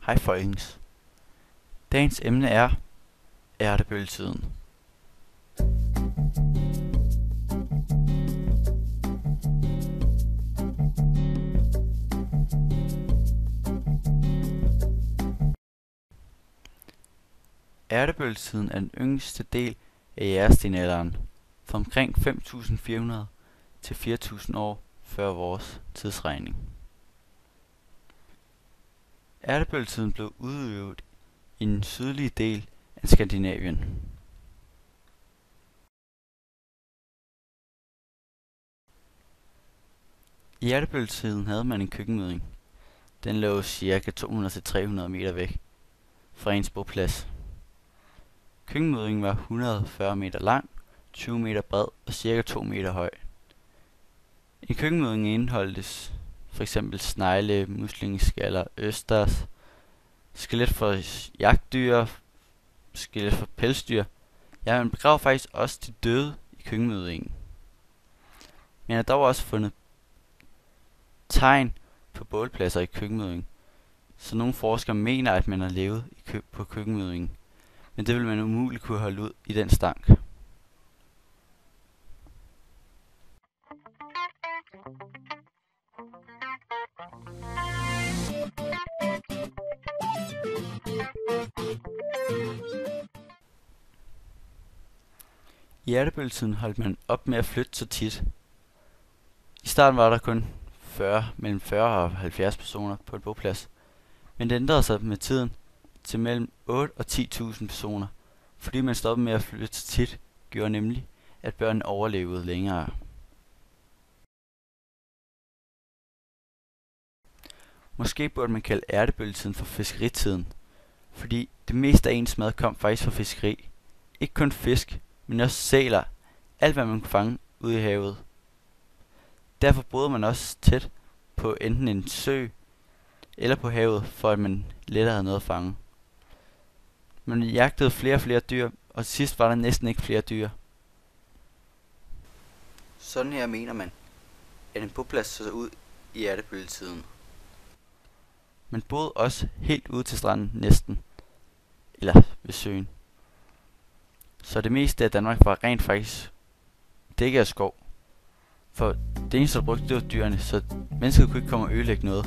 Hej folkens. Dagens emne er ærtebølletiden. Ærtebølgetiden er den yngste del af jægerstenalderen, fra omkring 5400 til 4000 år før vores tidsregning. Ærtebølgetiden blev udøvet i den sydlige del af Skandinavien. I ærtebølgetiden havde man en køkkenmødding. Den lå ca. 200-300 meter væk fra ens boplads. Køkkenmøddingen var 140 meter lang, 20 meter bred og ca. 2 meter høj. I køkkenmøddingen indeholdtes f.eks. snegle, muslingeskaller, østers, skelet for jagtdyr, skelet for pelsdyr. Ja, man begraver faktisk også de døde i køkkenmøddingen. Men har dog også fundet tegn på bålpladser i køkkenmøddingen, så nogle forskere mener, at man har levet på køkkenmøddingen. Men det vil man umuligt kunne holde ud i den stank. I ærtebølgetiden holdt man op med at flytte så tit. I starten var der kun mellem 40 og 70 personer på et boplads, men det ændrede sig med tiden til mellem 8 og 10.000 personer, fordi man stoppede med at flytte så tit, gjorde nemlig, at børnene overlevede længere. Måske burde man kalde ærtebølgetiden for fiskeritiden, fordi det meste af ens mad kom faktisk fra fiskeri. Ikke kun fisk, men også sæler, alt hvad man kunne fange ude i havet. Derfor boede man også tæt på enten en sø eller på havet, for at man lettere havde noget at fange. Man jagtede flere og flere dyr, og til sidst var der næsten ikke flere dyr. Sådan her mener man, at en boplads så ud i ærtebølgetiden. Man boede også helt ude til stranden næsten, eller ved søen. Så det meste af Danmark var rent faktisk dækket af skov. For det eneste, der brugte, det var dyrene, så mennesket kunne ikke komme og ødelægge noget.